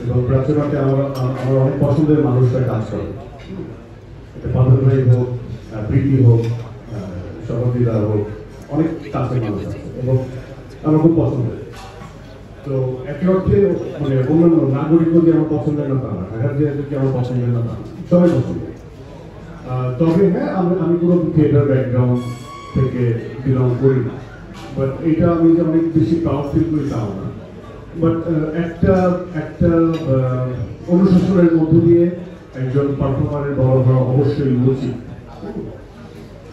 এবং প্রাচ্যনাটে আমার আমার অনেক পছন্দের মানুষরা কাজ করে, এটা পাবেল ভাই হোক, প্রীতি হোক, শরদিদা হোক, অনেক কাছের মানুষ আছে এবং আমার খুব পছন্দের। তো একই অর্থে মানে অন্যান্য নাগরিকও যে আমার পছন্দের না তা না, ঢাকার যে আমার পছন্দের না তা না, সবাই পছন্দ। তবে হ্যাঁ আমি কোনো থিয়েটার ব্যাকগ্রাউন্ড থেকে বিলং করি না, বাট এটা আমি যে অনেক বেশি প্রাউড ফিল করি তাও না। বাট একটা একটা অনুশাসনের মধ্য দিয়ে একজন পারফর্মারের বড় হওয়া অবশ্যই উচিত,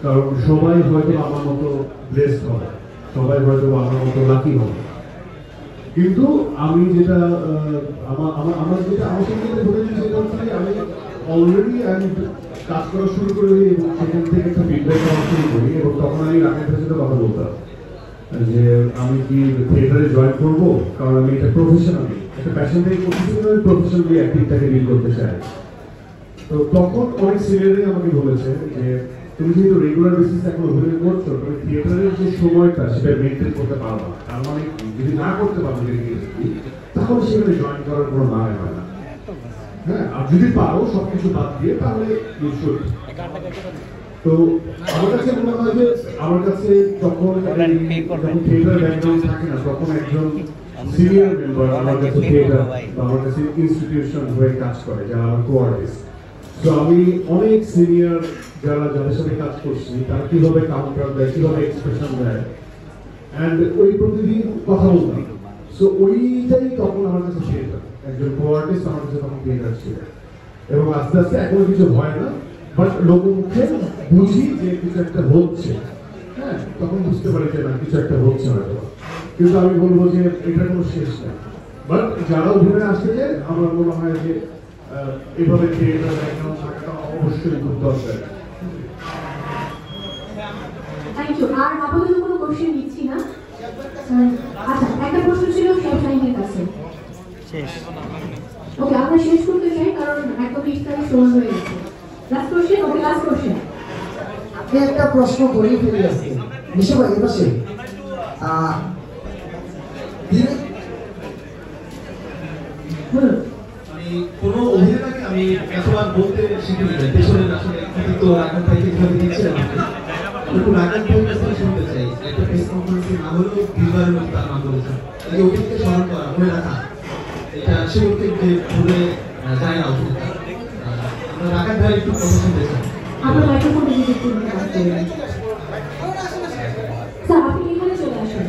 কারণ সবাই হয়তো আমার মতো ব্লেসড হবে, সবাই হয়তো আমার মতো লাকি হবে, কিন্তু আমি যেটা আমার যেটা আমার সঙ্গে ঘটেছে সেটা হচ্ছে আমি অলরেডি আমি কাজ করা শুরু করি এবং সেখান থেকে একটা ফিডব্যাক পাওয়া শুরু করি এবং তখন আমি রাকেশের সাথে কথা বলতাম যে আমি কি থিয়েটারে জয়েন করবো, কারণ আমি এটা প্রফেশনালি একটা প্যাশন থেকে করতেছি, আমি প্রফেশনালি অ্যাক্টিংটাকে ডিল করতে চাই। তো তখন অনেক সিনিয়রই আমাকে বলেছে যে তুমি যেহেতু রেগুলার বেসিসে এখন অভিনয় করছো, তুমি থিয়েটারের যে সময়টা সেটা মেনটেন করতে পারবা, তার মানে যদি না করতে পারো তাহলে সেখানে জয়েন করার কোনো মানে হয় না। হ্যাঁ, আর যদি পারো সবকিছু বাদ দিয়ে তাহলে তো আমার কাছে মনে হয় যে আমার কাছে যখন থিয়েটার ব্যাকগ্রাউন্ড থাকে না, তখন একজন সিনিয়র মেম্বার আমার কাছে থিয়েটার বা আমার কাছে ইনস্টিটিউশন হয়ে কাজ করে যারা আমার কো-আর্টিস্ট। তো আমি অনেক সিনিয়র যাদের সাথে কাজ করছি তারা কিভাবে কাউন্টার দেয়, কিভাবে এক্সপ্রেশন দেয়, অ্যান্ড ওই প্রতিদিন কথা বলতাম। সো ওইটাই তখন আমার কাছে থিয়েটার, একজন কো-আর্টিস্ট আমার কাছে তখন থিয়েটার ছিল। এবং আস্তে আস্তে এখনো কিছু হয় না, বাট লোকমুখে বুঝি যে কিছু একটা হচ্ছে, হ্যাঁ তখন বুঝতে পারি যে না কিছু একটা হচ্ছে হয়তো, কিন্তু আমি বলবো যে এটার কোনো শেষ নেই। বাট যারা অভিনয়ে আসতে চায় আমার মনে হয় যে এভাবে থিয়েটার ব্যাকগ্রাউন্ড থাকাটা অবশ্যই খুব দরকার। Thank you. আর আপাতত কোনো কোশ্চেন নিচ্ছি না। আচ্ছা, একটা প্রশ্ন ছিল শাহিনের কাছে। শেষ। ওকে, আমরা শেষ করতে চাই কারণ একদম ইফতারি শুরু হয়ে গেছে। Last question, okay last question. আমি একটা প্রশ্ন করেই ফেলে আসছি নিশা ভাই, এপাশে কোনো অভিনেতাকে আমি এতবার বলতে শিখিনি, পেছনের আসলে কৃতিত্ব রাখার ভাই কিভাবে দিচ্ছেন আমাকে, একটু রাখার ভাইয়ের কাছ থেকে শুনতে চাই। একটা প্রেস কনফারেন্সে না হলেও 20 বারের মতো তার নাম বলেছেন, এই অভিনেতাকে স্মরণ করা, মনে রাখা, এটা সে অভিনেতা যে ভুলে যায় না অভিনেতা। আমরা রাখার ভাই একটু কথা শুনতে চাই। আমরা মাইক্রোফোনে ভিজিট করতে পারছি। স্যার আপনি এখানে চলে আসুন।